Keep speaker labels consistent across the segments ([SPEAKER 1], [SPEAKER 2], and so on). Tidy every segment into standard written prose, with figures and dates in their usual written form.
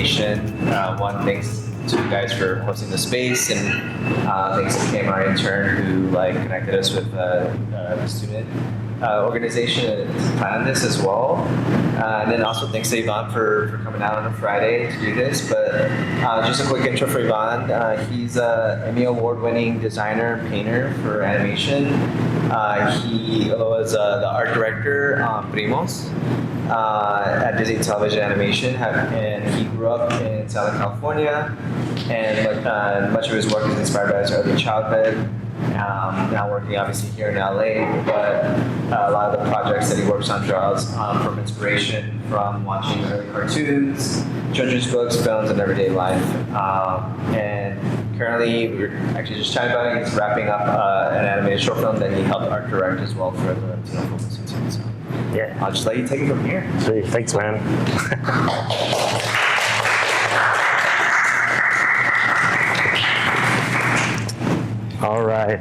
[SPEAKER 1] Latinxinanimation. One, thanks to you guys for hosting the space, and thanks to Kim, our intern, who connected us with the student organization to plan this as well. And then also thanks to Ivan for coming out on a Friday to do this. But just a quick intro for Ivan. He's an Emmy Award-winning designer and painter for animation. He was the art director on Primos at Disney Television Animation, and he grew up in Southern California, and much of his work is inspired by his early childhood. Now working obviously here in LA, but a lot of the projects that he works on draws from inspiration from watching early cartoons, children's books, films, and everyday life. And currently, we're actually just chatting about it. He's wrapping up an animated short film that he helped art direct as well for the Latino Film Institute. So yeah, I'll just let you take it from here.
[SPEAKER 2] Sweet. Thanks, man. All right.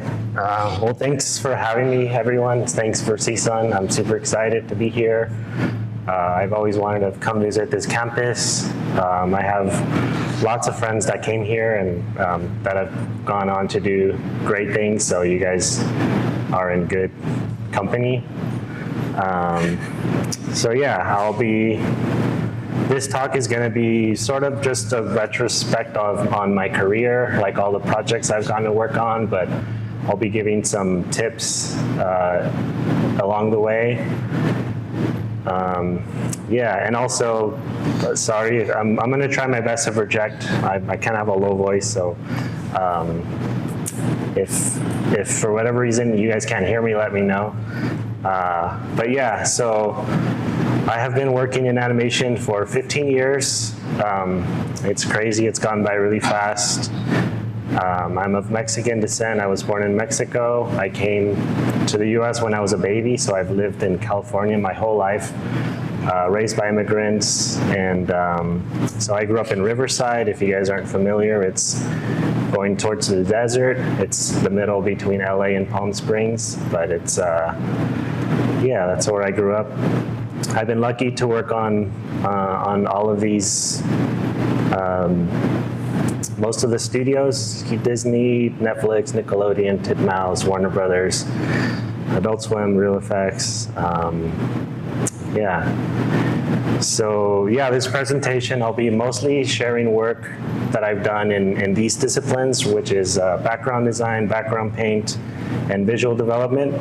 [SPEAKER 2] Well, thanks for having me, everyone. Thanks for CSUN. I'm super excited to be here. I've always wanted to come visit this campus. I have lots of friends that came here and that have gone on to do great things, so you guys are in good company. So yeah, this talk is going to be sort of just a retrospect on my career, like all the projects I've gotten to work on, but I'll be giving some tips along the way. Yeah, and also, sorry, I'm going to try my best to project. I kind of have a low voice, so if for whatever reason you guys can't hear me, let me know. But yeah, so I have been working in animation for 15 years. It's crazy, it's gone by really fast. I'm of Mexican descent. I was born in Mexico. I came to the US when I was a baby, so I've lived in California my whole life, raised by immigrants. And so I grew up in Riverside. If you guys aren't familiar, it's going towards the desert. It's the middle between LA and Palm Springs, but it's, yeah, that's where I grew up. I've been lucky to work on all of these, most of the studios: Disney, Netflix, Nickelodeon, Titmouse, Warner Brothers, Adult Swim, Real Effects. Yeah. So yeah, this presentation, I'll be mostly sharing work that I've done in these disciplines, which is background design, background paint, and visual development.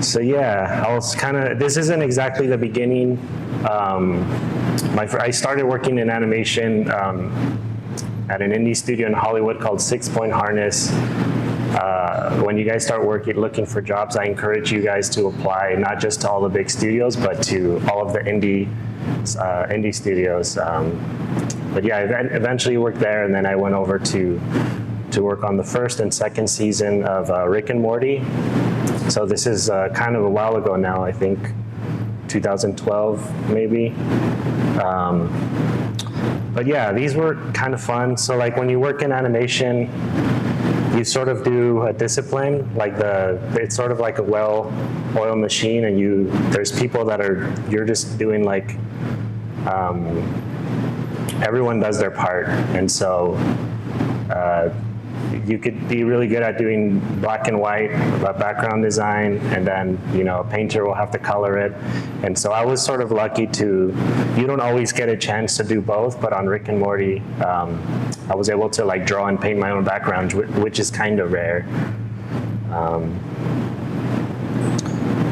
[SPEAKER 2] So yeah, this isn't exactly the beginning. I started working in animation at an indie studio in Hollywood called 6 Point Harness. When you guys start looking for jobs, I encourage you guys to apply not just to all the big studios, but to all of the indie studios. But yeah, I eventually worked there, and then I went over to work on the first and second season of Rick and Morty. So this is kind of a while ago now, I think 2012 maybe. But yeah, these were kind of fun. So like when you work in animation, you sort of do a discipline, it's sort of like a well-oiled machine, and there's people you're just doing like, everyone does their part. And so you could be really good at doing black and white background design, and then a painter will have to color it. And so I was sort of lucky you don't always get a chance to do both, but on Rick and Morty, I was able to draw and paint my own background, which is kind of rare.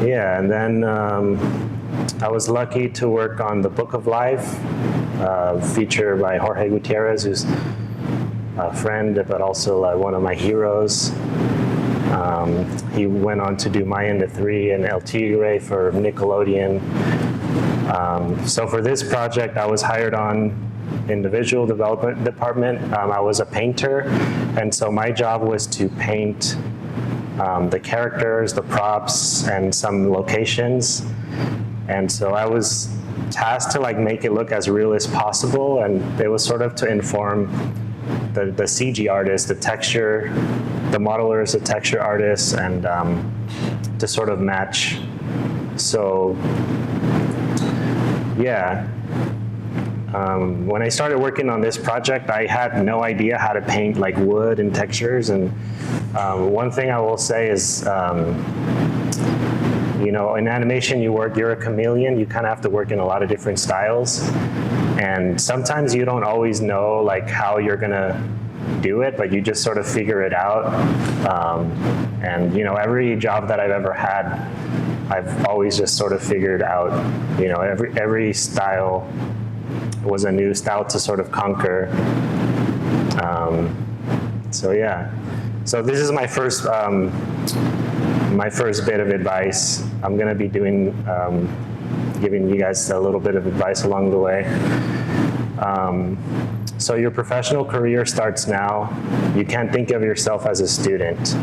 [SPEAKER 2] Yeah, and then I was lucky to work on The Book of Life, feature by Jorge Gutierrez, who's a friend, but also one of my heroes. He went on to do My End of 3 and El Tigre for Nickelodeon. So for this project, I was hired on in the visual development department. I was a painter, and so my job was to paint the characters, the props, and some locations. And so I was tasked to make it look as real as possible, and it was sort of to inform the CG artist, the modelers, the texture artists, and to sort of match. So yeah, When I started working on this project, I had no idea how to paint like wood and textures. And one thing I will say is, in animation you're a chameleon. You kind of have to work in a lot of different styles. And sometimes you don't always know like how you're gonna do it, but you just sort of figure it out. And every job that I've ever had, I've always just sort of figured out, every style was a new style to sort of conquer. So yeah, so this is my first bit of advice. I'm gonna be giving you guys a little bit of advice along the way. So your professional career starts now. You can't think of yourself as a student.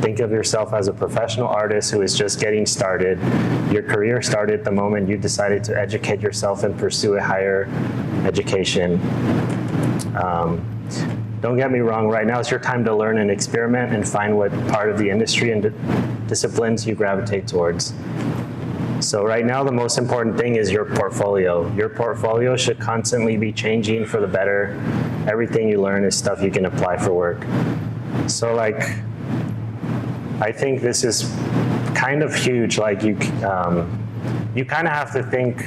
[SPEAKER 2] Think of yourself as a professional artist who is just getting started. Your career started the moment you decided to educate yourself and pursue a higher education. Don't get me wrong, right now is your time to learn and experiment and find what part of the industry and disciplines you gravitate towards. So right now, the most important thing is your portfolio. Your portfolio should constantly be changing for the better. Everything you learn is stuff you can apply for work. So I think this is kind of huge. Like you kind of have to think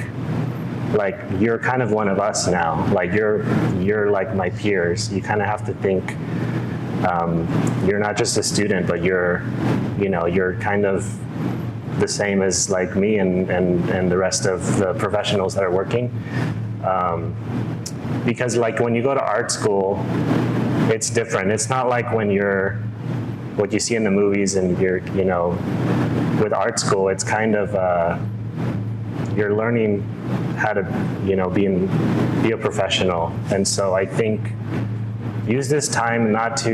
[SPEAKER 2] like you're kind of one of us now. Like you're like my peers. You kind of have to think you're not just a student, but you're kind of the same as like me and the rest of the professionals that are working. Because like when you go to art school, it's different. It's not like when you're what you see in the movies and you're, with art school, it's kind of, you're learning how to, be a professional. And so I think use this time not to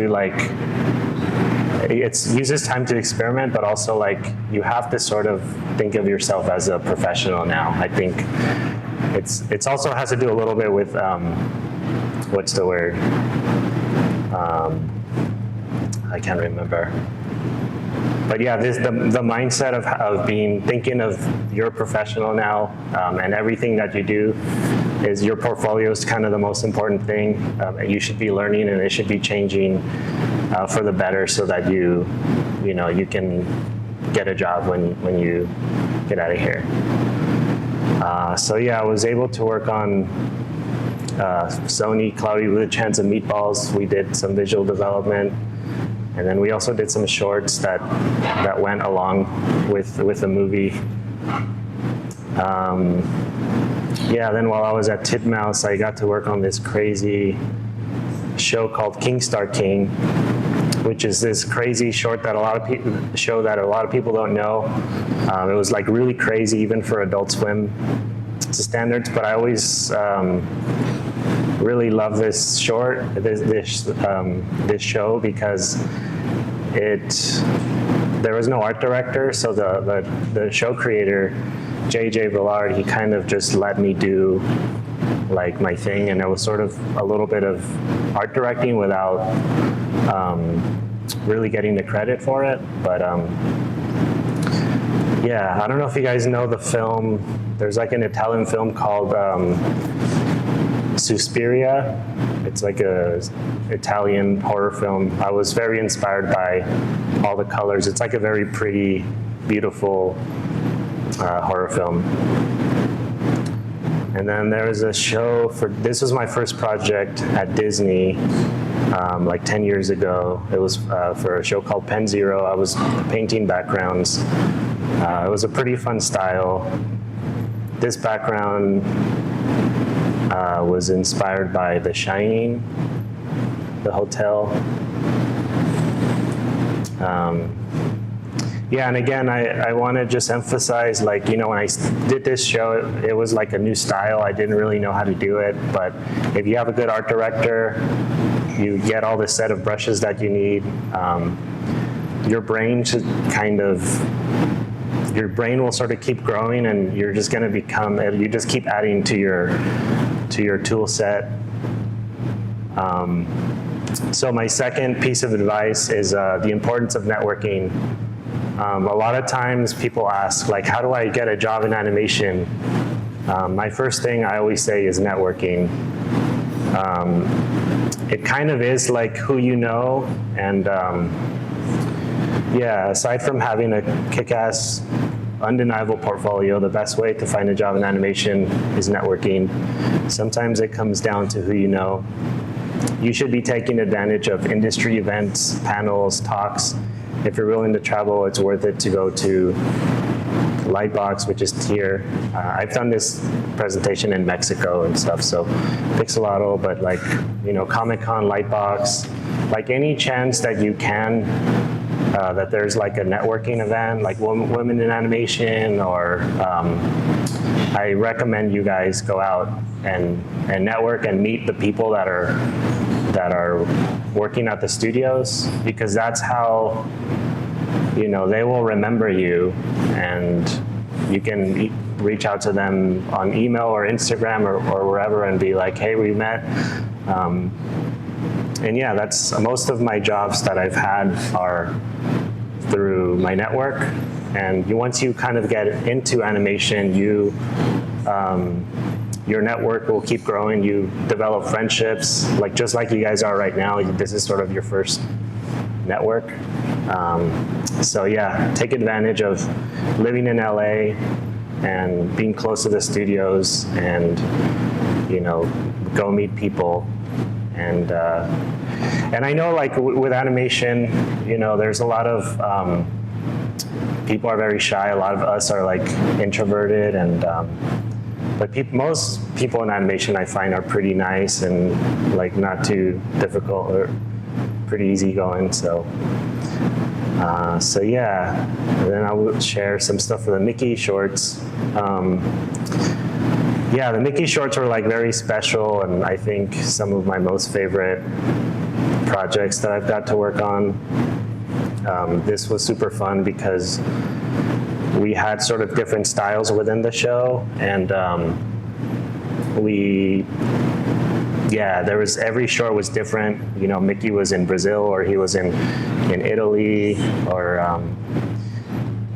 [SPEAKER 2] use this time to experiment, but also like you have to sort of think of yourself as a professional now. I think it's also has to do a little bit with, what's the word? I can't remember. But yeah, the mindset of thinking of you're a professional now, and everything that you do is your portfolio is kind of the most important thing. You should be learning and it should be changing for the better so that you can get a job when you get out of here. So yeah, I was able to work on Sony Cloudy with a Chance of Meatballs. We did some visual development. And then we also did some shorts that went along with the movie. Yeah, then while I was at Titmouse, I got to work on this crazy show called King Star King, which is this crazy short that a lot of people don't know. It was like really crazy even for Adult Swim standards, but I always really love this short, this show, because there was no art director, so the show creator, J.J. Villard, he kind of just let me do like my thing, and it was sort of a little bit of art directing without really getting the credit for it. But yeah, I don't know if you guys know the film. There's like an Italian film called Suspiria. It's like a Italian horror film. I was very inspired by all the colors. It's like a very pretty, beautiful horror film. And then there was a show this was my first project at Disney, like 10 years ago. It was for a show called Pen Zero. I was painting backgrounds. It was a pretty fun style. This background was inspired by The Shining, the hotel. Yeah, and again, I want to just emphasize, like, when I did this show, it was like a new style. I didn't really know how to do it, but if you have a good art director, you get all the set of brushes that you need. Your brain should your brain will sort of keep growing, and you're just going to you just keep adding to your tool set. So my second piece of advice is the importance of networking. A lot of times people ask, like, how do I get a job in animation? My first thing I always say is networking. It kind of is like who you know, and yeah, aside from having a kick-ass, undeniable portfolio, the best way to find a job in animation is networking. Sometimes it comes down to who you know. You should be taking advantage of industry events, panels, talks. If you're willing to travel, it's worth it to go to Lightbox, which is here. I've done this presentation in Mexico and stuff, so Pixelato, but like, you know, Comic-Con, Lightbox, like any chance that you can, that there's like a networking event, like Women in Animation, or I recommend you guys go out and network and meet the people that are working at the studios, because that's how, you know, they will remember you, and you can reach out to them on email or Instagram or wherever and be like, hey, we met. And yeah, that's most of my jobs that I've had are through my network. And once you kind of get into animation, your network will keep growing. You develop friendships, like just like you guys are right now. This is sort of your first network. So yeah, take advantage of living in LA and being close to the studios, and you know, go meet people. And I know, like with animation, you know, there's a lot of people are very shy. A lot of us are like introverted, and but most people in animation I find are pretty nice and like not too difficult, or pretty easygoing. So yeah, and then I will share some stuff for the Mickey shorts. Yeah, the Mickey shorts were like very special, and I think some of my most favorite projects that I've got to work on. This was super fun because we had sort of different styles within the show, and there was, every short was different. You know, Mickey was in Brazil, or he was in Italy, or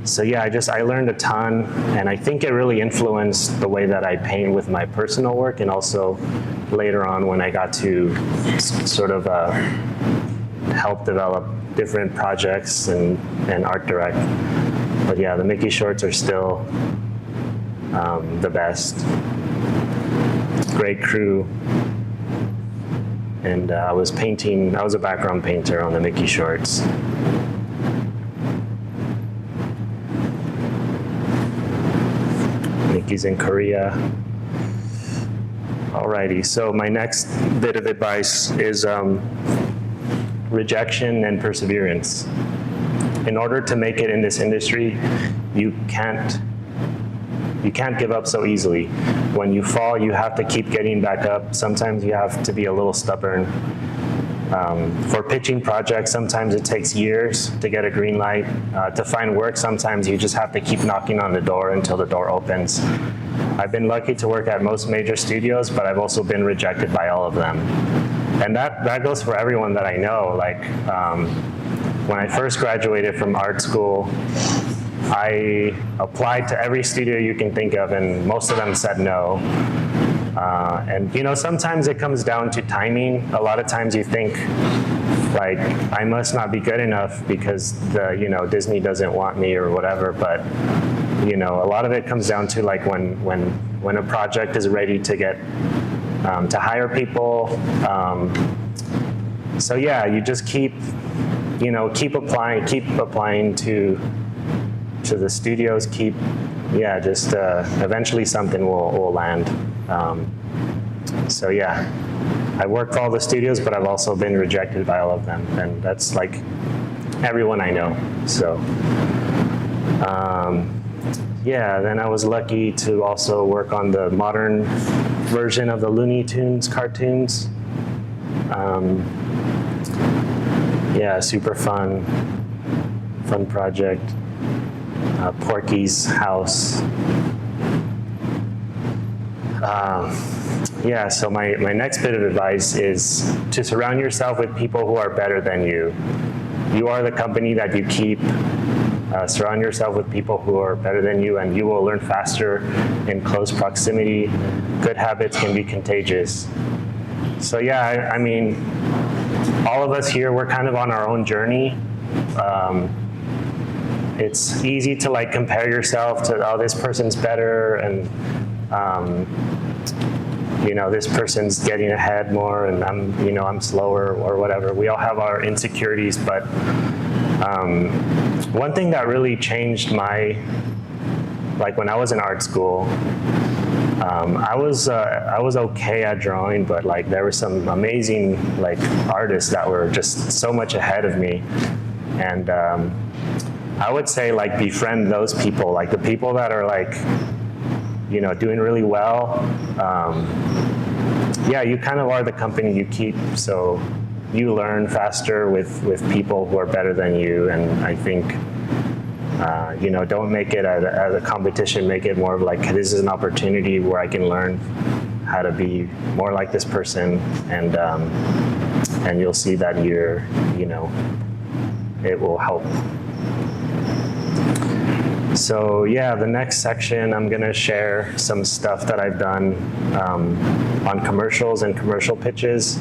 [SPEAKER 2] so yeah, I learned a ton, and I think it really influenced the way that I paint with my personal work, and also later on when I got to sort of help develop different projects and art direct. But yeah, the Mickey shorts are still the best. Great crew. And I was a background painter on the Mickey shorts. Mickey's in Korea. Alrighty, so my next bit of advice is rejection and perseverance. In order to make it in this industry, you can't give up so easily. When you fall, you have to keep getting back up. Sometimes you have to be a little stubborn. For pitching projects, sometimes it takes years to get a green light. To find work, sometimes you just have to keep knocking on the door until the door opens. I've been lucky to work at most major studios, but I've also been rejected by all of them. And that goes for everyone that I know. Like, when I first graduated from art school, I applied to every studio you can think of, and most of them said no. And you know, sometimes it comes down to timing. A lot of times you think, like, I must not be good enough because Disney doesn't want me or whatever. But you know, a lot of it comes down to like when a project is ready to get to hire people. So yeah, you just keep applying to the studios. Eventually something will land. So yeah, I worked for all the studios, but I've also been rejected by all of them, and that's like everyone I know. So yeah, then I was lucky to also work on the modern version of the Looney Tunes cartoons. Yeah, super fun project. Porky's house. Yeah, so my next bit of advice is to surround yourself with people who are better than you. You are the company that you keep. Surround yourself with people who are better than you, and you will learn faster in close proximity. Good habits can be contagious. So yeah, I mean, all of us here, we're kind of on our own journey. It's easy to like compare yourself to, oh, this person's better, and you know, this person's getting ahead more, and I'm slower, or whatever. We all have our insecurities, but one thing that really changed like when I was in art school, I was okay at drawing, but like there were some amazing like artists that were just so much ahead of me, and I would say like befriend those people, like the people that are like, you know, doing really well. Yeah, you kind of are the company you keep, so you learn faster with people who are better than you, and I think, you know, don't make it as a competition, make it more of like, this is an opportunity where I can learn how to be more like this person, and you'll see that you know, it will help. So yeah, the next section, I'm gonna share some stuff that I've done on commercials and commercial pitches.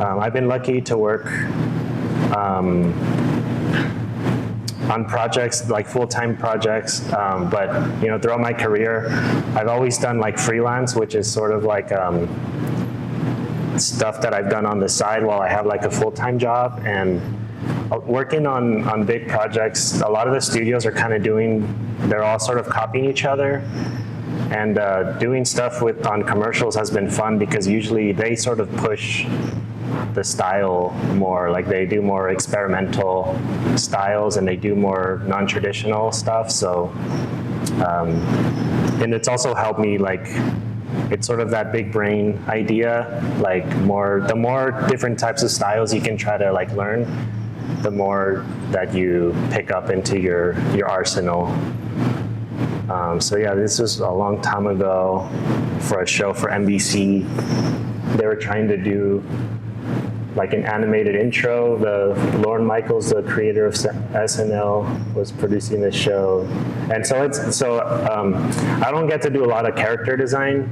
[SPEAKER 2] I've been lucky to work on projects, like full-time projects, but you know, throughout my career, I've always done like freelance, which is sort of like stuff that I've done on the side while I have like a full-time job. And working on big projects, a lot of the studios are kind of they're all sort of copying each other. And doing stuff on commercials has been fun because usually they sort of push the style more, like they do more experimental styles and they do more non-traditional stuff. So, and it's also helped me, like, it's sort of that big brain idea, like the more different types of styles you can try to like learn, the more that you pick up into your arsenal. So yeah, this was a long time ago for a show for NBC. They were trying to do like an animated intro. Lorne Michaels, the creator of SNL, was producing this show. And so I don't get to do a lot of character design.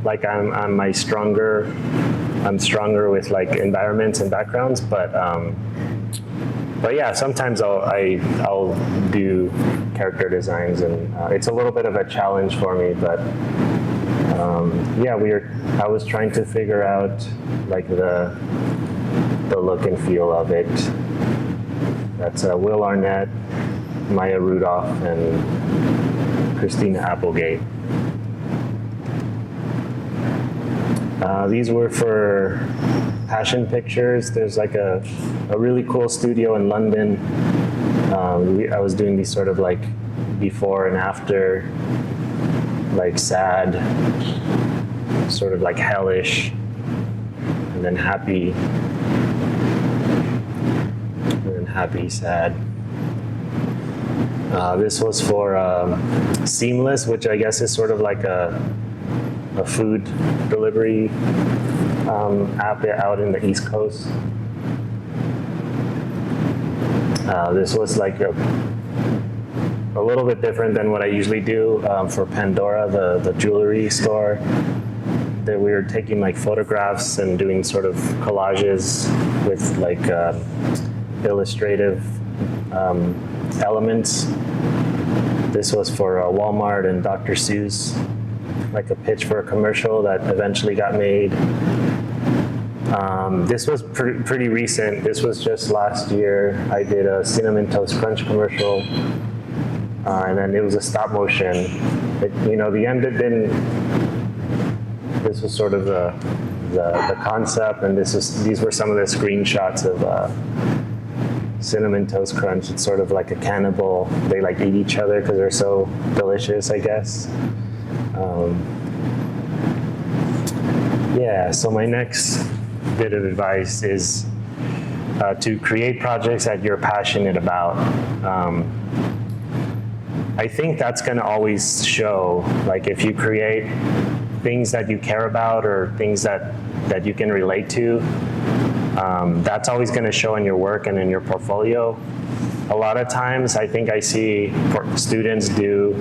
[SPEAKER 2] Like I'm stronger with like environments and backgrounds, but yeah, sometimes I'll do character designs, and it's a little bit of a challenge for me. But yeah, I was trying to figure out like the look and feel of it. That's Will Arnett, Maya Rudolph, and Christina Applegate. These were for Passion Pictures. There's like a really cool studio in London. I was doing these sort of like before and after, like sad, sort of like hellish, and then happy, sad. This was for Seamless, which I guess is sort of like a food delivery app out in the East Coast. This was like a little bit different than what I usually do for Pandora, the jewelry store. That we were taking like photographs and doing sort of collages with like illustrative elements. This was for Walmart and Dr. Seuss, like a pitch for a commercial that eventually got made. This was pretty recent. This was just last year. I did a Cinnamon Toast Crunch commercial, and then it was a stop motion. The end, it didn't. This was sort of the concept, and these were some of the screenshots of Cinnamon Toast Crunch. It's sort of like a cannibal. They like eat each other because they're so delicious, I guess. Yeah, so my next bit of advice is to create projects that you're passionate about. I think that's going to always show, like if you create things that you care about or things that you can relate to, that's always going to show in your work and in your portfolio. a lot of times I think I see students do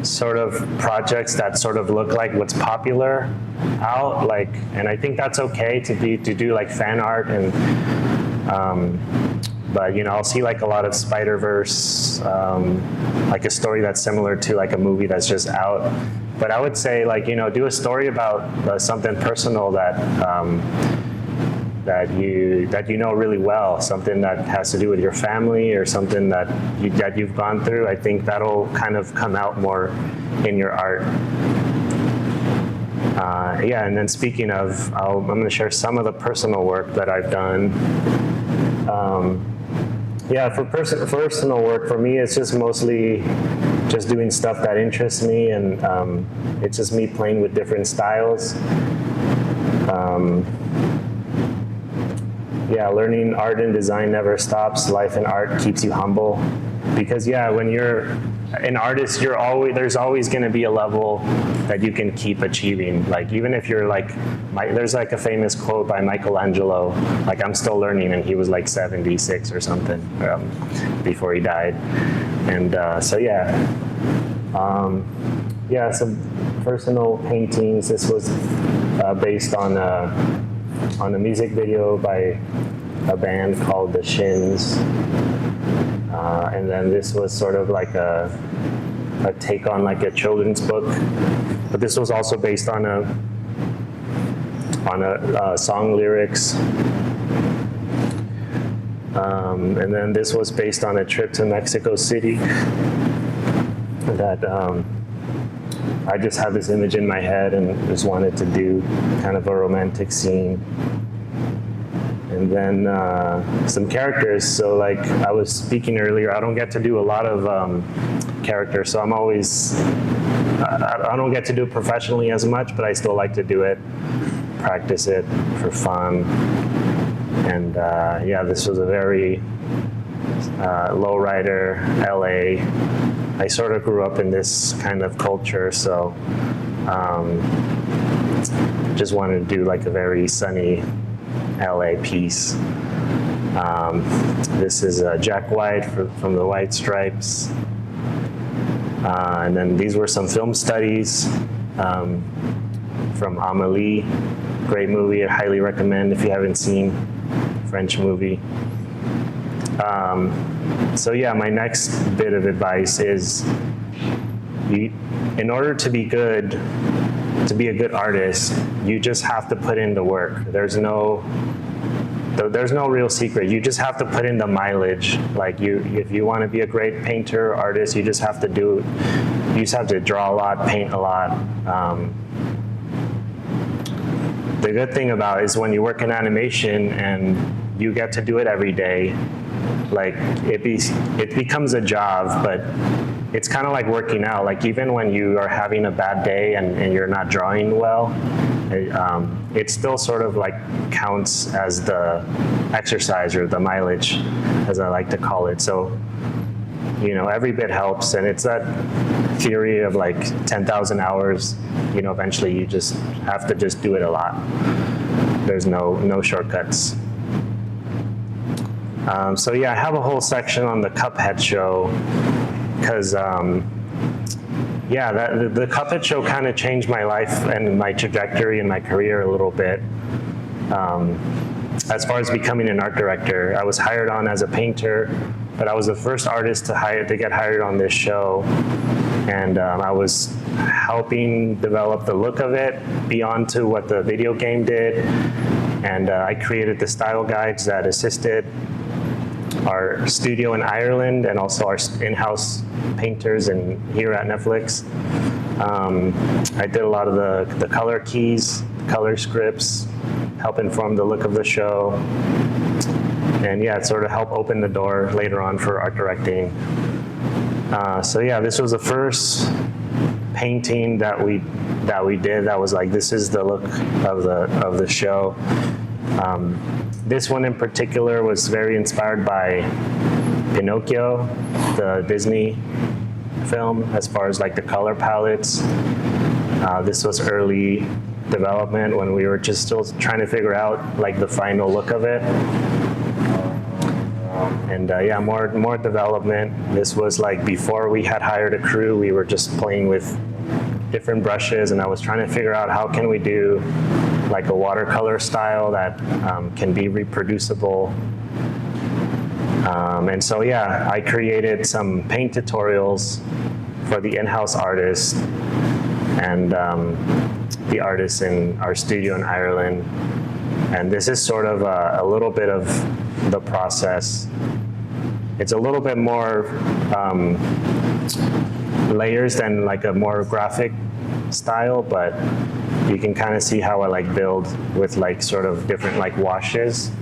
[SPEAKER 2] sort of projects that sort of look like what's popular out, like, and I think that's okay to do like fan art and but you know, I'll see like a lot of Spider-Verse, like a story that's similar to like a movie that's just out. But I would say, like, you know, do a story about something personal that that you know really well, something that has to do with your family or something that you've gone through. I think that'll kind of come out more in your art. Yeah, and then speaking of, I'm going to share some of the personal work that I've done. Yeah, for personal work, for me, it's just mostly just doing stuff that interests me, and it's just me playing with different styles. Yeah, learning art and design never stops. Life in art keeps you humble. Because yeah, when you're an artist, there's always going to be a level that you can keep achieving. Like, even if you're like, there's like a famous quote by Michelangelo, like, I'm still learning, and he was like 76 or something before he died. And so yeah, yeah, some personal paintings. This was based on a music video by a band called the Shins. And then this was sort of like a take on like a children's book, but this was also based on a song lyrics. And then this was based on a trip to Mexico City that I just had this image in my head and just wanted to do kind of a romantic scene. And then some characters. So like I was speaking earlier, I don't get to do a lot of characters, so I'm always, I don't get to do it professionally as much, but I still like to do it, practice it for fun. And yeah, this was a very lowrider, LA. I sort of grew up in this kind of culture, so just wanted to do like a very sunny LA piece. This is Jack White from the White Stripes. And then these were some film studies from Amélie. Great movie, I highly recommend if you haven't seen. French movie. So yeah, my next bit of advice is, in order to be good, to be a good artist, you just have to put in the work. There's no real secret. You just have to put in the mileage. Like if you want to be a great painter or artist, you just have to you just have to draw a lot, paint a lot. The good thing about it is when you work in animation and you get to do it every day, like it becomes a job, but it's kind of like working out. Like even when you are having a bad day and you're not drawing well, it still sort of like counts as the exercise or the mileage, as I like to call it. So, you know, every bit helps, and it's that theory of like 10,000 hours. You know, eventually you just have to just do it a lot. There's no shortcuts. So yeah, I have a whole section on the Cuphead Show, because yeah, the Cuphead Show kind of changed my life and my trajectory in my career a little bit. As far as becoming an art director, I was hired on as a painter, but I was the first artist to get hired on this show, and I was helping develop the look of it beyond to what the video game did, and I created the style guides that assisted our studio in Ireland and also our in-house painters and here at Netflix. I did a lot of the color keys, color scripts, help inform the look of the show. And yeah, it sort of helped open the door later on for art directing. So yeah, this was the first painting that we did that was like, this is the look of the show. This one in particular was very inspired by Pinocchio, the Disney film, as far as like the color palettes. This was early development when we were just still trying to figure out like the final look of it. And yeah, more development. This was like before we had hired a crew. We were just playing with different brushes, and I was trying to figure out how can we do like a watercolor style that can be reproducible. And so yeah, I created some paint tutorials for the in-house artists and the artists in our studio in Ireland. And this is sort of a little bit of the process. It's a little bit more layers than like a more graphic style, but you can kind of see how I like build with like sort of different like washes.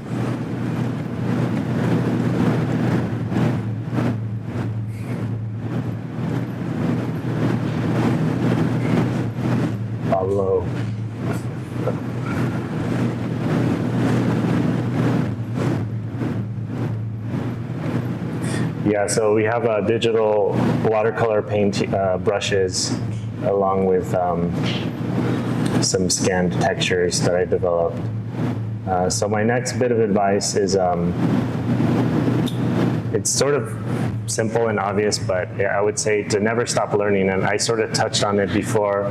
[SPEAKER 2] Pablo. Yeah, so we have digital watercolor paint brushes along with some scanned textures that I developed. So my next bit of advice is, it's sort of simple and obvious, but I would say to never stop learning, and I sort of touched on it before.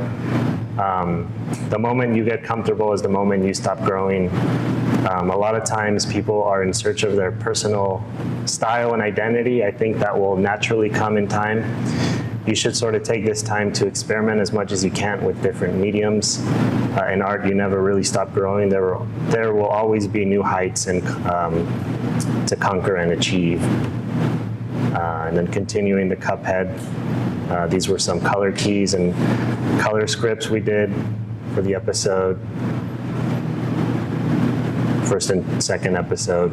[SPEAKER 2] The moment you get comfortable is the moment you stop growing. A lot of times people are in search of their personal style and identity. I think that will naturally come in time. You should sort of take this time to experiment as much as you can with different mediums. In art, you never really stop growing. There will always be new heights and to conquer and achieve. And then continuing the Cuphead. These were some color keys and color scripts we did for the episode. First and second episode.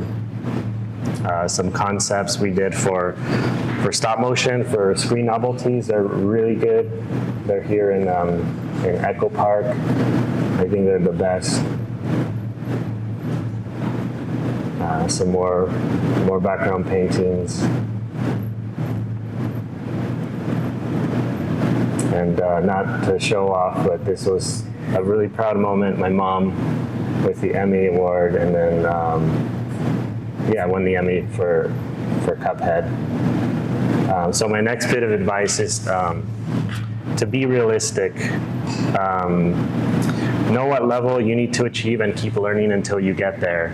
[SPEAKER 2] Some concepts we did for stop motion, for screen novelties. They're really good. They're here in Echo Park. I think they're the best. Some more background paintings. And not to show off, but this was a really proud moment. My mom with the Emmy Award, and then yeah, won the Emmy for Cuphead. So my next bit of advice is to be realistic. Know what level you need to achieve and keep learning until you get there.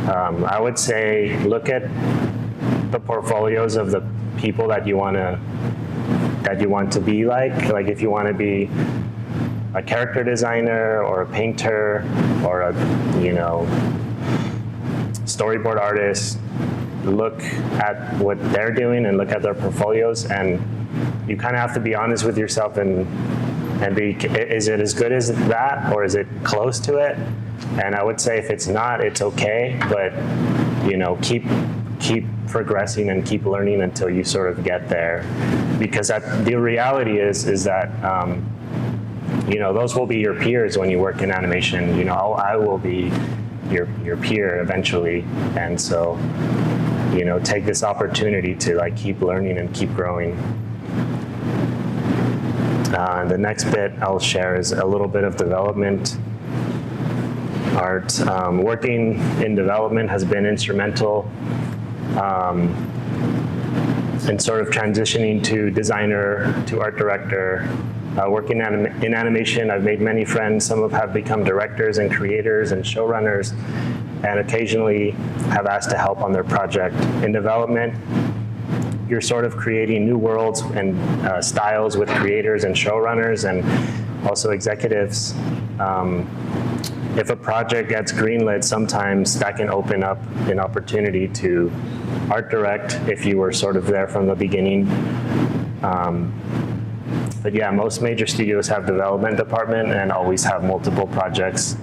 [SPEAKER 2] I would say look at the portfolios of the people that you want to be like. Like if you want to be a character designer or a painter or a storyboard artist, look at what they're doing and look at their portfolios, and you kind of have to be honest with yourself and be, is it as good as that or is it close to it? And I would say if it's not, it's okay, but keep progressing and keep learning until you sort of get there, because the reality is that those will be your peers when you work in animation. I will be your peer eventually, and so take this opportunity to like keep learning and keep growing. The next bit I'll share is a little bit of development art. Working in development has been instrumental in sort of transitioning to designer to art director. Working in animation, I've made many friends. Some have become directors and creators and showrunners, and occasionally have asked to help on their project. In development, you're sort of creating new worlds and styles with creators and showrunners and also executives. If a project gets greenlit, sometimes that can open up an opportunity to art direct if you were sort of there from the beginning. But yeah, most major studios have development department and always have multiple projects.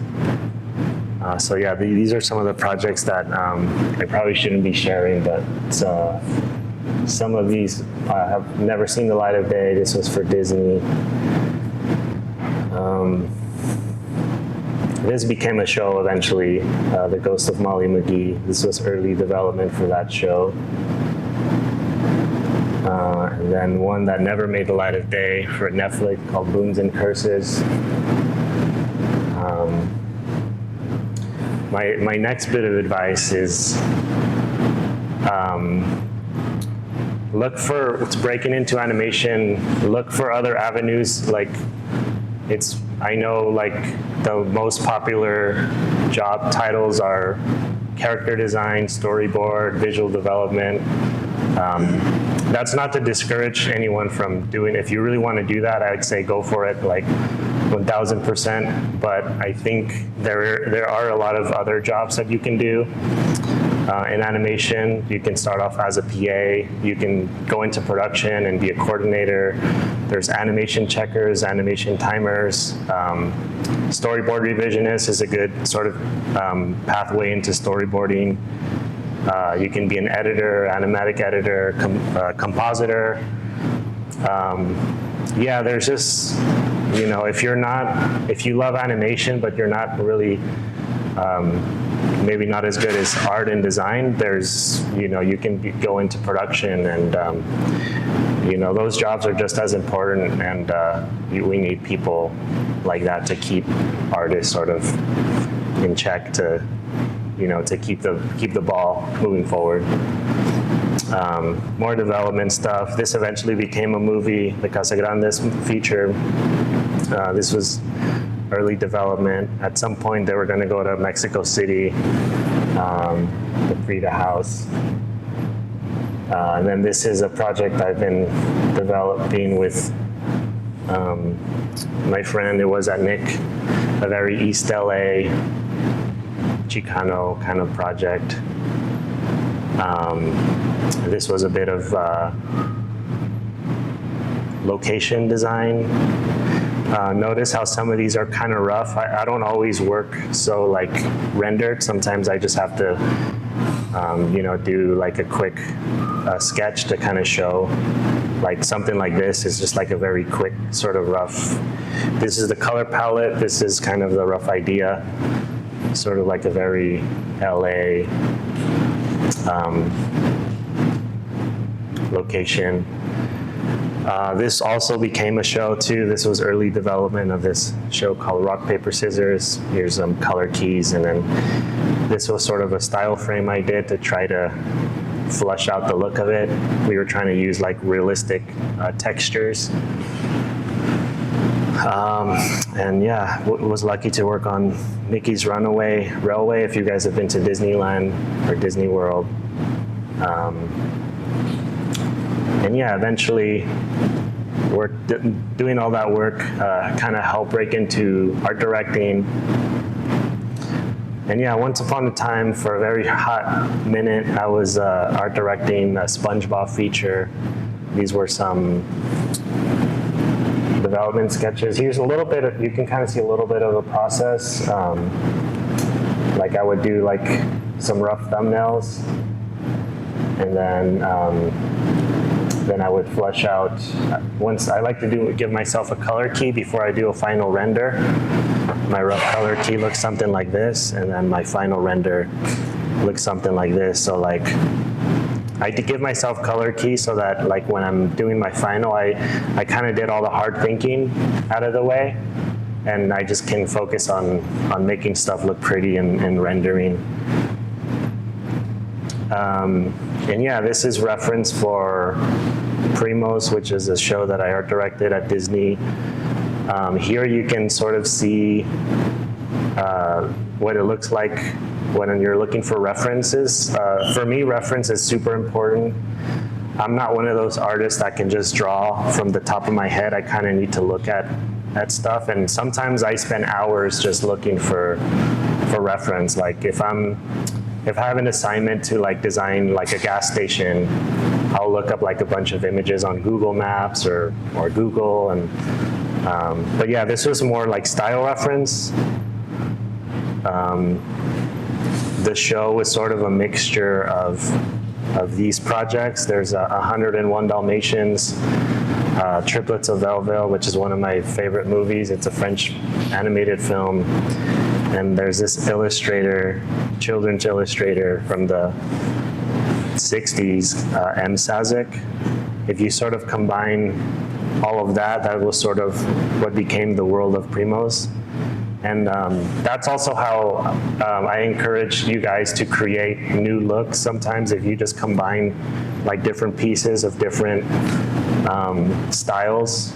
[SPEAKER 2] So yeah, these are some of the projects that I probably shouldn't be sharing, but some of these have never seen the light of day. This was for Disney. This became a show eventually, The Ghost of Molly McGee. This was early development for that show. And then one that never made the light of day for Netflix called Booms and Curses. My next bit of advice is Look for, it's breaking into animation, look for other avenues. Like I know like the most popular job titles are character design, storyboard, visual development. That's not to discourage anyone from doing, if you really want to do that, I would say go for it like 1000%. But I think there are a lot of other jobs that you can do. In animation, you can start off as a PA, you can go into production and be a coordinator. There's animation checkers, animation timers. Storyboard revisionist is a good sort of pathway into storyboarding. You can be an editor, animatic editor, compositor. Yeah, there's just, you know, if you love animation, but you're not really, maybe not as good as art and design, there's, you know, you can go into production, and, you know, those jobs are just as important, and we need people like that to keep artists sort of in check, to, you know, to keep the ball moving forward. More development stuff. This eventually became a movie, the Casa Grandes feature. This was early development. At some point, they were going to go to Mexico City, the Frida House. And then this is a project I've been developing with my friend. It was at Nick, a very East LA Chicano kind of project. This was a bit of location design. Notice how some of these are kind of rough. I don't always work so like rendered. Sometimes I just have to, you know, do like a quick sketch to kind of show. Like something like this is just like a very quick sort of rough. This is the color palette. This is kind of the rough idea. Sort of like a very LA location. This also became a show too. This was early development of this show called Rock, Paper, Scissors. Here's some color keys, and then this was sort of a style frame I did to try to flush out the look of it. We were trying to use like realistic textures. And yeah, was lucky to work on Mickey's Runaway Railway, if you guys have been to Disneyland or Disney World. And yeah, eventually we're doing all that work, kind of helped break into art directing. And yeah, once upon a time, for a very hot minute, I was art directing a SpongeBob feature. These were some development sketches. Here's a little bit of, you can kind of see a little bit of a process. Like I would do like some rough thumbnails, and then I would flush out. Once I like to give myself a color key before I do a final render. My rough color key looks something like this, and then my final render looks something like this. So like, I give myself color keys so that like when I'm doing my final, I kind of did all the hard thinking out of the way, and I just can focus on making stuff look pretty and rendering. And yeah, this is reference for Primos, which is a show that I art directed at Disney. Here you can sort of see what it looks like when you're looking for references. For me, reference is super important. I'm not one of those artists that can just draw from the top of my head. I kind of need to look at stuff, and sometimes I spend hours just looking for reference. Like if I have an assignment to like design like a gas station, I'll look up like a bunch of images on Google Maps or Google, and but yeah, this was more like style reference. The show was sort of a mixture of these projects. There's 101 Dalmatians, Triplets of Belleville, which is one of my favorite movies. It's a French animated film. And there's this illustrator, children's illustrator from the 60s, M. Sazik. If you sort of combine all of that, that was sort of what became the world of Primos. And that's also how I encourage you guys to create new looks. Sometimes if you just combine like different pieces of different styles,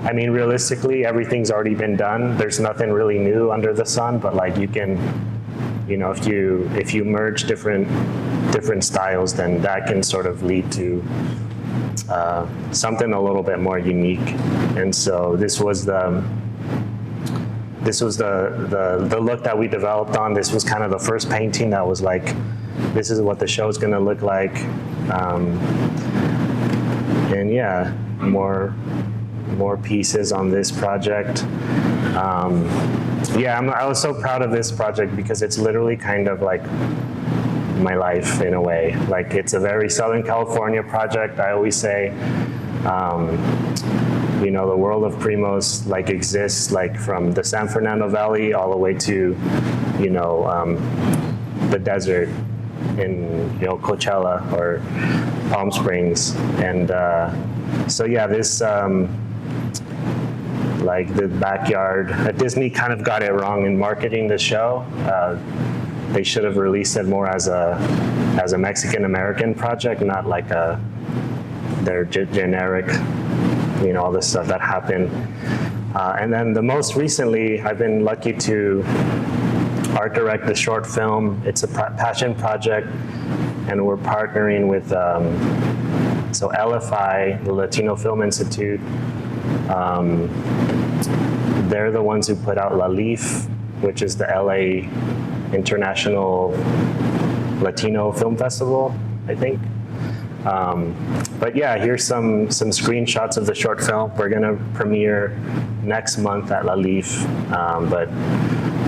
[SPEAKER 2] I mean, realistically, everything's already been done. There's nothing really new under the sun, but like you can, you know, if you merge different styles, then that can sort of lead to something a little bit more unique. And so this was the look that we developed on. This was kind of the first painting that was like, this is what the show is going to look like. And yeah, more pieces on this project. Yeah, I was so proud of this project because it's literally kind of like my life in a way. Like, it's a very Southern California project. I always say, you know, the world of Primos like exists like from the San Fernando Valley all the way to, you know, the desert in, you know, Coachella or Palm Springs. And so yeah, this like the backyard, Disney kind of got it wrong in marketing the show. They should have released it more as a Mexican American project, not like their generic, you know, all this stuff that happened. And then the most recently, I've been lucky to art direct the short film. It's a passion project, and we're partnering with so LFI, the Latino Film Institute. They're the ones who put out La Leaf, which is the LA International Latino Film Festival, I think. But yeah, here's some screenshots of the short film. We're gonna premiere next month at La Leaf, but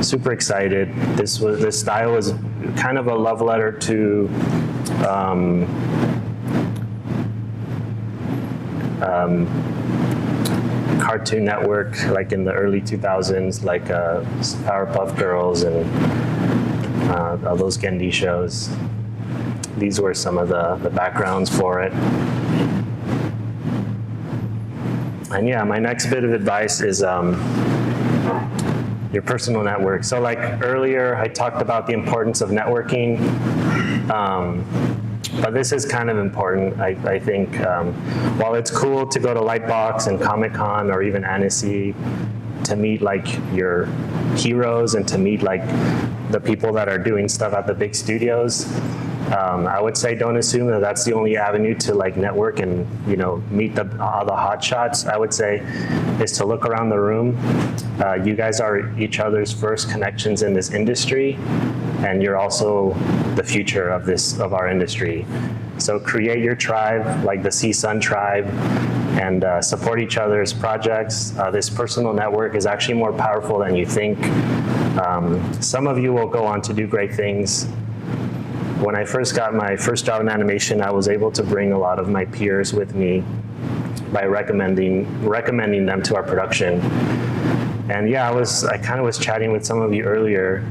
[SPEAKER 2] super excited. This style was kind of a love letter to Cartoon Network, like in the early 2000s, like Powerpuff Girls and all those Gendy shows. These were some of the backgrounds for it. And yeah, my next bit of advice is your personal network. So like earlier, I talked about the importance of networking, but this is kind of important, I think. While it's cool to go to Lightbox and Comic-Con or even Annecy to meet like your heroes and to meet like the people that are doing stuff at the big studios, I would say don't assume that that's the only avenue to like network and, you know, meet all the hot shots. I would say is to look around the room. You guys are each other's first connections in this industry, and you're also the future of our industry. So create your tribe, like the CSUN tribe, and support each other's projects. This personal network is actually more powerful than you think. Some of you will go on to do great things. When I first got my first job in animation, I was able to bring a lot of my peers with me by recommending them to our production. And yeah, I kind of was chatting with some of you earlier.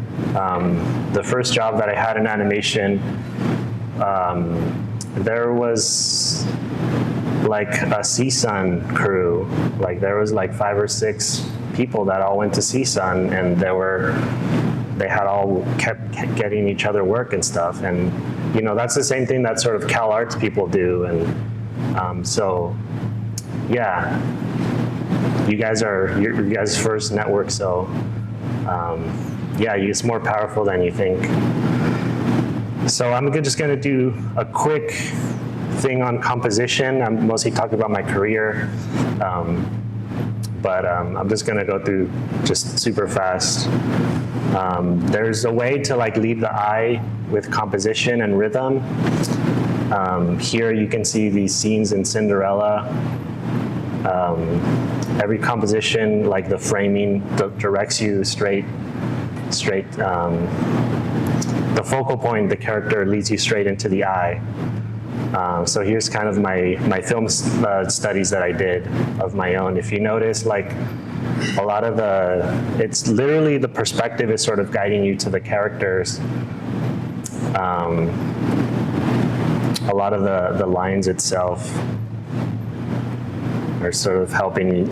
[SPEAKER 2] The first job that I had in animation, there was like a CSUN crew. Like there was like 5 or 6 people that all went to CSUN, and they had all kept getting each other work and stuff. And you know, that's the same thing that sort of Cal Arts people do. And so yeah, you guys are your guys' first network. So yeah, it's more powerful than you think. So I'm just gonna do a quick thing on composition. I'm mostly talking about my career. But I'm just gonna go through just super fast. There's a way to like lead the eye with composition and rhythm. Here you can see these scenes in Cinderella. Every composition, like the framing, directs you straight. The focal point, the character leads you straight into the eye. So here's kind of my film studies that I did of my own. If you notice, like a lot of it's literally the perspective is sort of guiding you to the characters. A lot of the lines itself are sort of helping,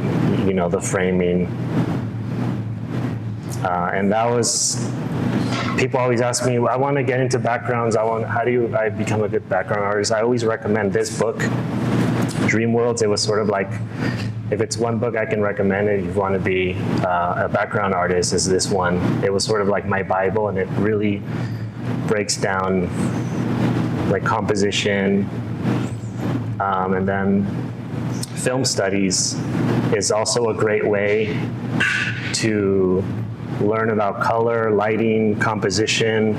[SPEAKER 2] you know, the framing. And that was, people always ask me, I want to get into backgrounds. How do I become a good background artist? I always recommend this book, Dream Worlds. It was sort of like, if it's one book I can recommend if you want to be a background artist, is this one. It was sort of like my Bible, and it really breaks down like composition. And then film studies is also a great way to learn about color, lighting, composition,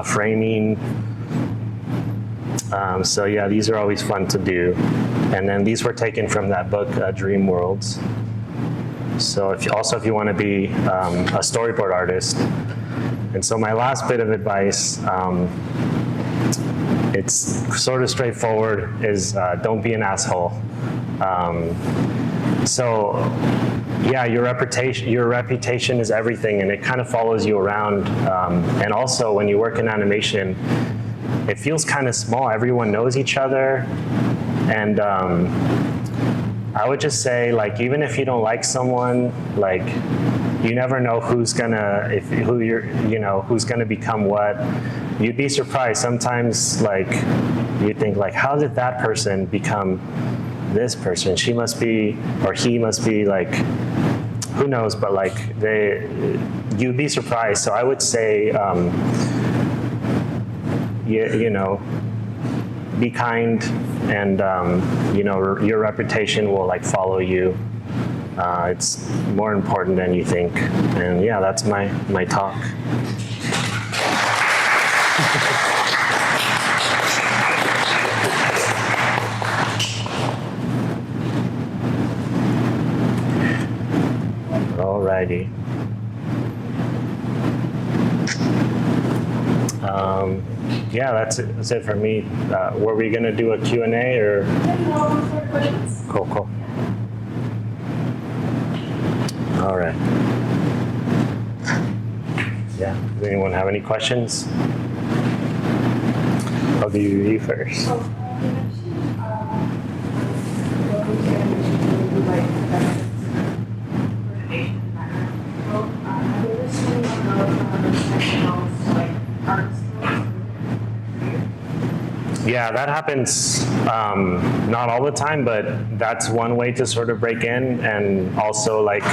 [SPEAKER 2] framing. So yeah, these are always fun to do. And then these were taken from that book, Dream Worlds. So if you want to be a storyboard artist. And so my last bit of advice, it's sort of straightforward, is don't be an asshole. So yeah, your reputation is everything, and it kind of follows you around. And also when you work in animation, it feels kind of small. Everyone knows each other. And I would just say, like, even if you don't like someone, like, you never know who's gonna become what. You'd be surprised. Sometimes, like, you think, like, how did that person become this person? She must be, or he must be, like, who knows? But like, you'd be surprised. So I would say, be kind, and your reputation will like follow you. It's more important than you think. And yeah, that's my talk. Alrighty. Yeah, that's it for me. Were we going to do a Q&A or?
[SPEAKER 3] No, questions.
[SPEAKER 2] Cool. All right. Yeah, does anyone have any questions? I'll do you first.
[SPEAKER 3] You mentioned coordination and background. Have you ever seen professionals like art schools?
[SPEAKER 2] Yeah, that happens not all the time, but that's one way to sort of break in, and also like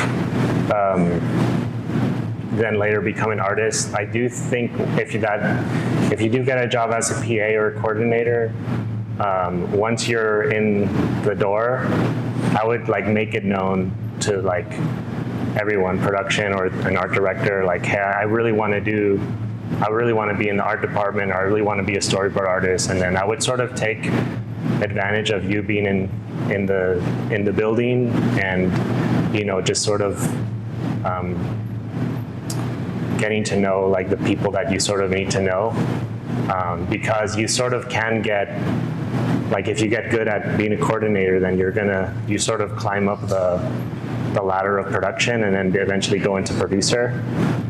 [SPEAKER 2] then later become an artist. I do think if you do get a job as a PA or a coordinator, once you're in the door, I would like make it known to like everyone, production or an art director, like, hey, I really want to be in the art department, or I really want to be a storyboard artist. And then I would sort of take advantage of you being in the building, and just sort of getting to know like the people that you sort of need to know, because you sort of can get, like, if you get good at being a coordinator, then you sort of climb up the ladder of production and then eventually go into producer.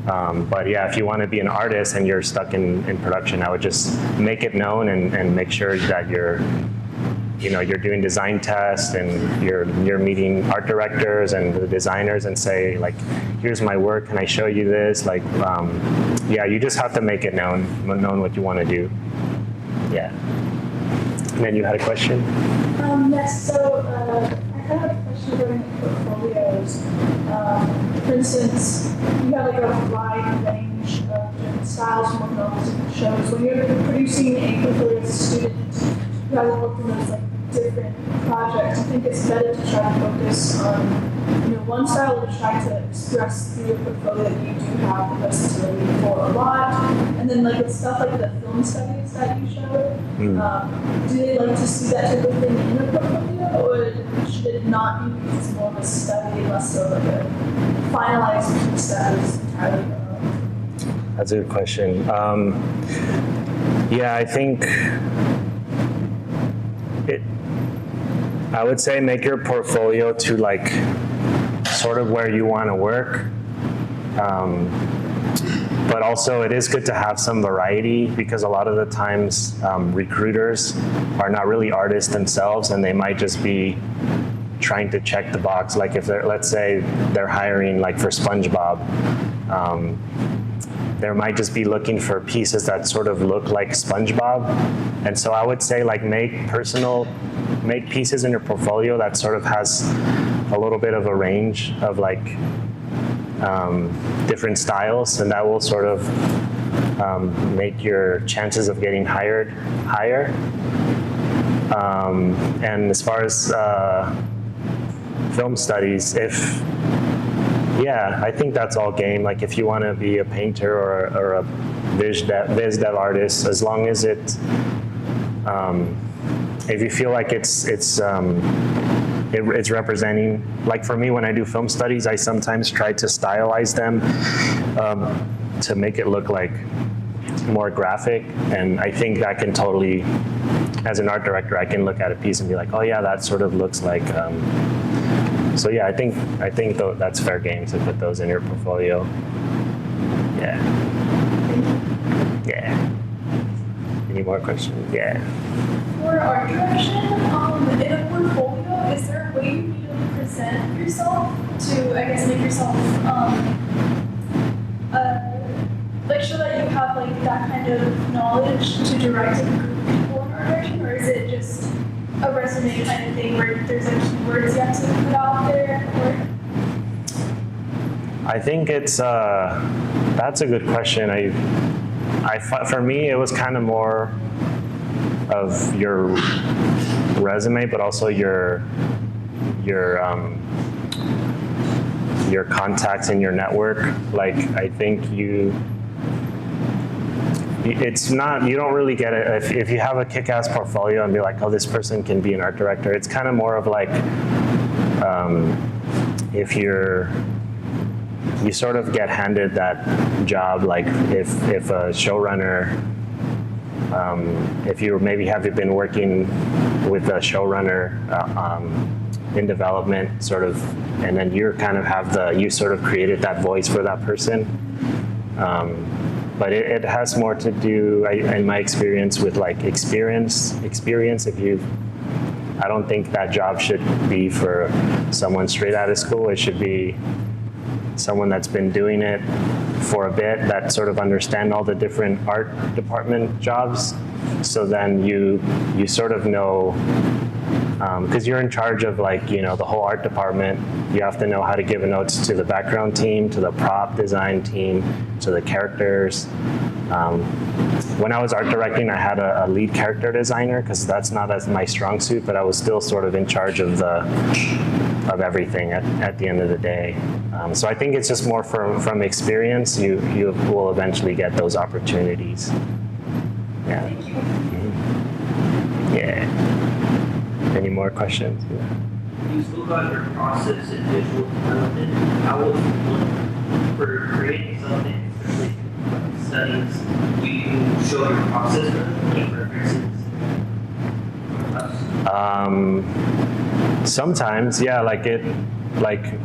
[SPEAKER 2] But yeah, if you want to be an artist and you're stuck in production, I would just make it known and make sure that you're doing design tests, and you're meeting art directors and the designers and say, like, here's my work, can I show you this? Like, yeah, you just have to make it known what you want to do. Yeah. And then you had a question?
[SPEAKER 3] Yes, so I have a question regarding portfolios. For instance, you have like a wide range of different styles from different shows. When you're producing a portfolio as a student, you have to work on those like different projects. I think it's better to try to focus on one style, or try to express through your portfolio that you do have the versatility for a lot. And then like with stuff like the film studies that you showed, do they like to see that type of thing in a portfolio, or should it not be, because it's more of a study, less so like a finalized piece that is entirely your own?
[SPEAKER 2] That's a good question. Yeah, I think I would say make your portfolio to like sort of where you want to work. But also it is good to have some variety, because a lot of the times recruiters are not really artists themselves, and they might just be trying to check the box. Like if let's say they're hiring like for SpongeBob, there might just be looking for pieces that sort of look like SpongeBob. And so I would say like make pieces in your portfolio that sort of has a little bit of a range of like different styles, and that will sort of make your chances of getting hired higher. And as far as film studies, I think that's all game. Like if you want to be a painter or a viz dev artist, as long as it, if you feel like it's representing, like for me when I do film studies, I sometimes try to stylize them to make it look like more graphic, and I think that can totally, as an art director, I can look at a piece and be like, oh yeah, that sort of looks like. So yeah, I think that's fair game to put those in your portfolio. Yeah. Yeah. Any more questions? Yeah.
[SPEAKER 4] For art direction, in a portfolio, is there a way you need to present yourself to, I guess, make yourself like show that you have like that kind of knowledge to direct a group of people in art direction, or is it just a resume kind of thing where there's like keywords you have to put out there? Or?
[SPEAKER 2] I think it's that's a good question. For me, it was kind of more of your resume, but also your contacts in your network. Like I think it's not, you don't really get it if you have a kick-ass portfolio and be like, oh, this person can be an art director. It's kind of more of like if you sort of get handed that job, like if a showrunner, if you maybe have been working with a showrunner in development sort of, and then you kind of you sort of created that voice for that person. But it has more to do, in my experience, with like experience. I don't think that job should be for someone straight out of school. It should be someone that's been doing it for a bit, that sort of understand all the different art department jobs. So then you sort of know, because you're in charge of like, the whole art department. You have to know how to give notes to the background team, to the prop design team, to the characters. When I was art directing, I had a lead character designer because that's not as my strong suit, but I was still sort of in charge of everything at the end of the day. So I think it's just more from experience. You will eventually get those opportunities. Yeah. Mm-hmm. Yeah. Any more questions? Yeah.
[SPEAKER 5] You spoke about your process in visual development. How would you look for creating something, especially studies? Do you show your process for any references?
[SPEAKER 2] Sometimes, yeah, like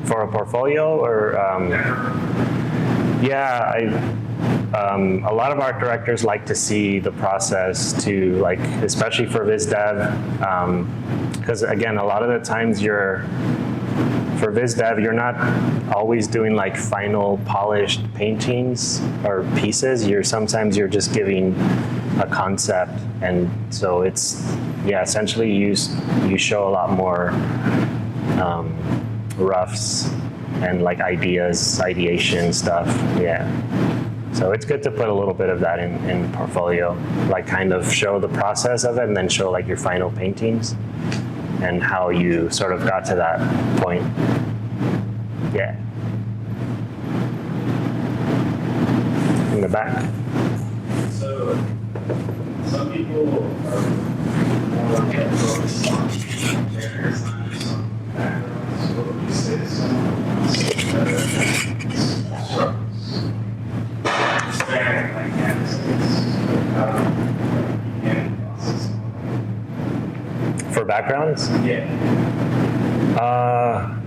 [SPEAKER 2] for a portfolio or a lot of art directors like to see the process to, like, especially for viz dev, because again, a lot of the times for viz dev, you're not always doing like final polished paintings or pieces. Sometimes you're just giving a concept, and so it's, essentially you show a lot more roughs and like ideation stuff, So it's good to put a little bit of that in portfolio, like kind of show the process of it and then show like your final paintings and how you sort of got to that point. Yeah. In the back.
[SPEAKER 6] So some people are more focused on character design, some backgrounds. What would you say to someone that struggles? Like
[SPEAKER 2] for backgrounds?
[SPEAKER 6] Yeah.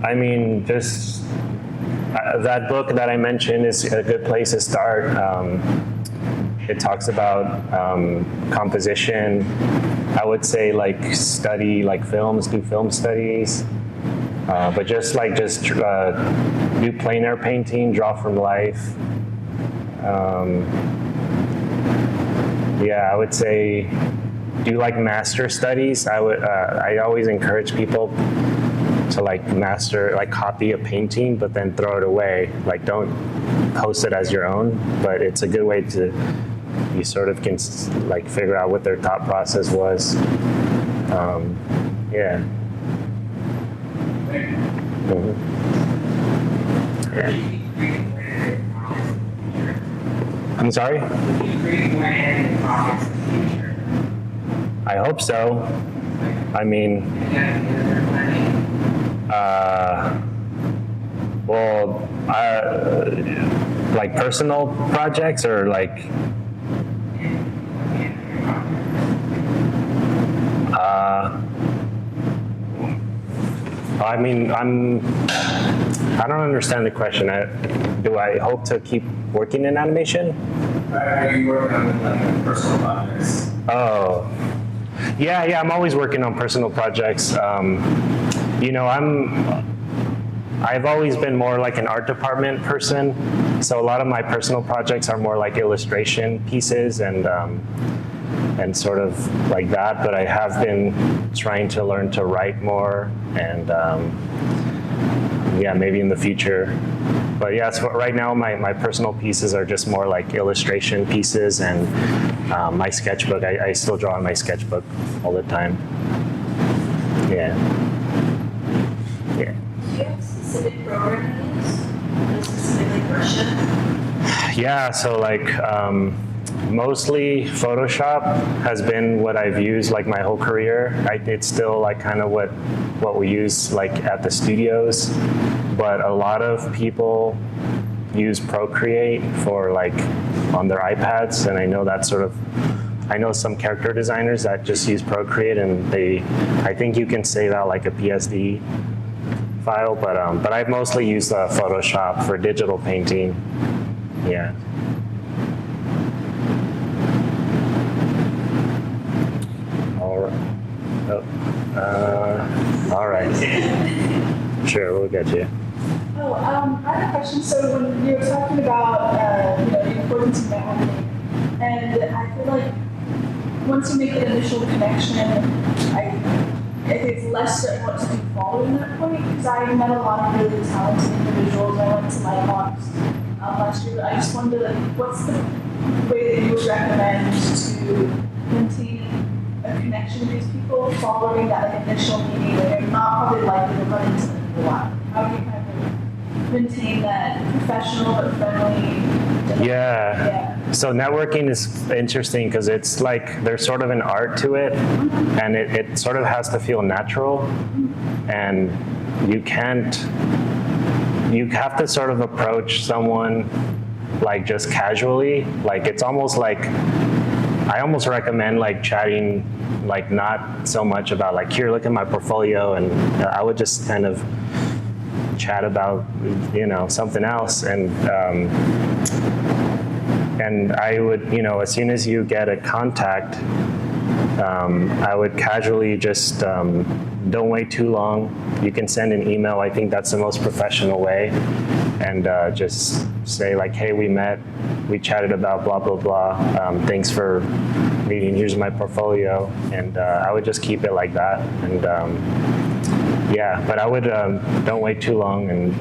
[SPEAKER 2] I mean, just that book that I mentioned is a good place to start. It talks about composition. I would say like study like films, do film studies. But just do plein air painting, draw from life. Yeah, I would say do like master studies. I always encourage people to like master, like copy a painting, but then throw it away. Like don't post it as your own, but it's a good way to, you sort of can like figure out what their thought process was. Yeah. Mhm. Yeah. I'm sorry? I hope so. I mean, like personal projects or like, I mean, I don't understand the question. Do I hope to keep working in animation?
[SPEAKER 1] Are you working on like personal projects?
[SPEAKER 2] Oh, yeah, I'm always working on personal projects. You know, I've always been more like an art department person, so a lot of my personal projects are more like illustration pieces and sort of like that, but I have been trying to learn to write more and yeah, maybe in the future. But yeah, so right now my personal pieces are just more like illustration pieces and my sketchbook. I still draw in my sketchbook all the time. Yeah. Yeah.
[SPEAKER 7] Do you have specific programs? Like specifically Russian?
[SPEAKER 2] Yeah, so like mostly Photoshop has been what I've used like my whole career. It's still like kind of what we use like at the studios, but a lot of people use Procreate for like on their iPads, and I know that's sort of, I know some character designers that just use Procreate, and I think you can save out like a PSD file, but I've mostly used Photoshop for digital painting. Yeah. All right. Sure, we'll get you.
[SPEAKER 3] Oh, I have a question. So when you were talking about the importance of networking, and I feel like once you make an initial connection, I think it's less certain what to do following that point, because I met a lot of really talented individuals. I went to Latinx last year, but I just wondered, like, what's the way that you would recommend to maintain a connection with these people following that like, initial meeting where you're not probably likely to run into them for a while? How do you kind of maintain that professional but friendly?
[SPEAKER 2] Yeah. So networking is interesting because it's like there's sort of an art to it, and it sort of has to feel natural, and you have to sort of approach someone like just casually. Like it's almost like, I almost recommend like chatting, like not so much about like, here, look at my portfolio, and I would just kind of chat about, something else. And I would, as soon as you get a contact, I would casually just, don't wait too long. You can send an email. I think that's the most professional way. And just say like, hey, we met, we chatted about blah, blah, blah. Thanks for meeting. Here's my portfolio. And I would just keep it like that. And yeah, but I would, don't wait too long. And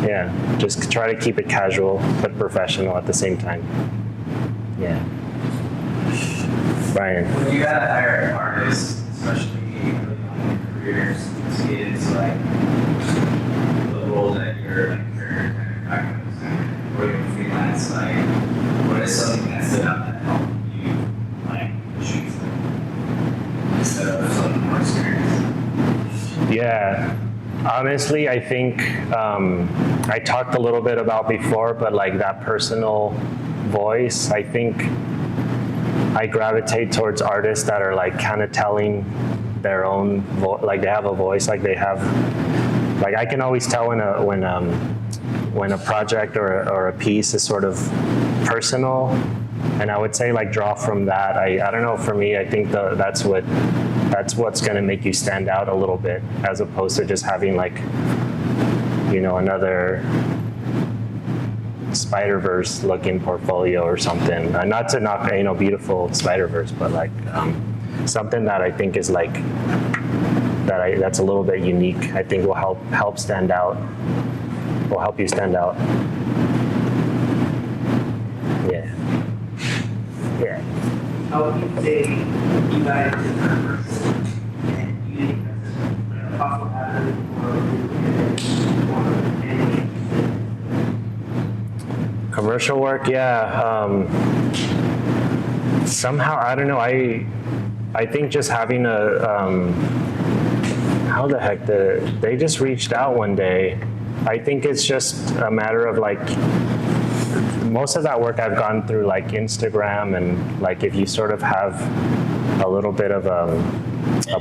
[SPEAKER 2] yeah, just try to keep it casual, but professional at the same time. Yeah. Brian.
[SPEAKER 1] When you gotta hire artists, especially early on in your careers, kids like the role that you're like you're kind of or you're freelance, like what is something that stood out that helped you like shoot them instead of something more experienced?
[SPEAKER 2] Yeah. Honestly, I think I talked a little bit about before, but like that personal voice, I think I gravitate towards artists that are like kind of telling their own voice, like they have a voice, like they have, like I can always tell when a project or a piece is sort of personal And I would say like draw from that. I don't know, for me, I think that's what's going to make you stand out a little bit, as opposed to just having like, you know, another Spider-Verse looking portfolio or something. Not to knock, you know, beautiful Spider-Verse, but like something that I think is like, that's a little bit unique, I think will help stand out, will help you stand out. Yeah. Yeah.
[SPEAKER 5] How would you say you guys as a person and you as a possible habit or anything?
[SPEAKER 2] Commercial work, yeah. Somehow, I don't know, I think just having how the heck they just reached out one day. I think it's just a matter of like, most of that work I've gone through like Instagram, and like if you sort of have a little bit of a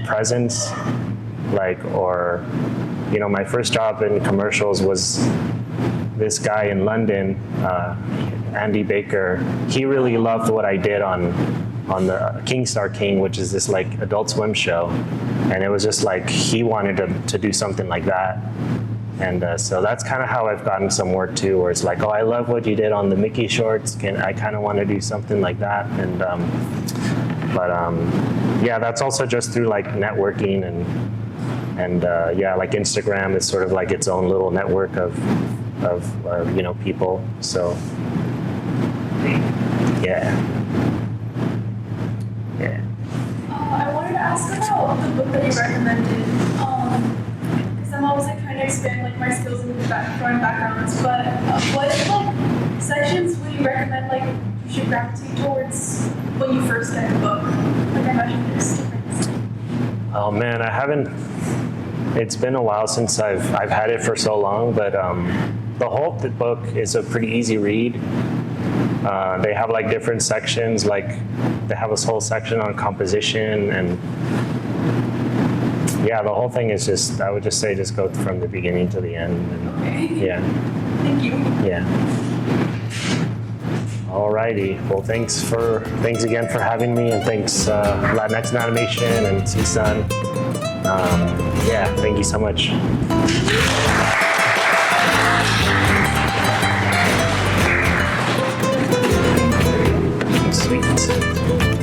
[SPEAKER 2] presence, like, or, you know, my first job in commercials was this guy in London, Andy Baker. He really loved what I did on the King Star King, which is this like Adult Swim show, and it was just like he wanted to do something like that. And so that's kind of how I've gotten some work too, where it's like, oh, I love what you did on the Mickey shorts. I kind of want to do something like that. And yeah, that's also just through like networking and yeah, like Instagram is sort of like its own little network of you know, people. So yeah. Yeah.
[SPEAKER 4] I wanted to ask about the book that you recommended. Because I'm always like trying to expand like my skills in the drawing backgrounds. But what like sections would you recommend like you should gravitate towards when you first get a book? Like I imagine there's difference.
[SPEAKER 2] Oh man, I haven't. It's been a while since I've had it for so long, but the whole book is a pretty easy read. They have like different sections, like they have this whole section on composition, and yeah, the whole thing is just, I would just say just go from the beginning to the end. And,
[SPEAKER 4] Okay.
[SPEAKER 2] yeah.
[SPEAKER 4] Thank you.
[SPEAKER 2] Yeah. Alrighty. Well, thanks again for having me, and thanks Latinxinanimation and CSUN. Yeah, thank you so much. Sweet.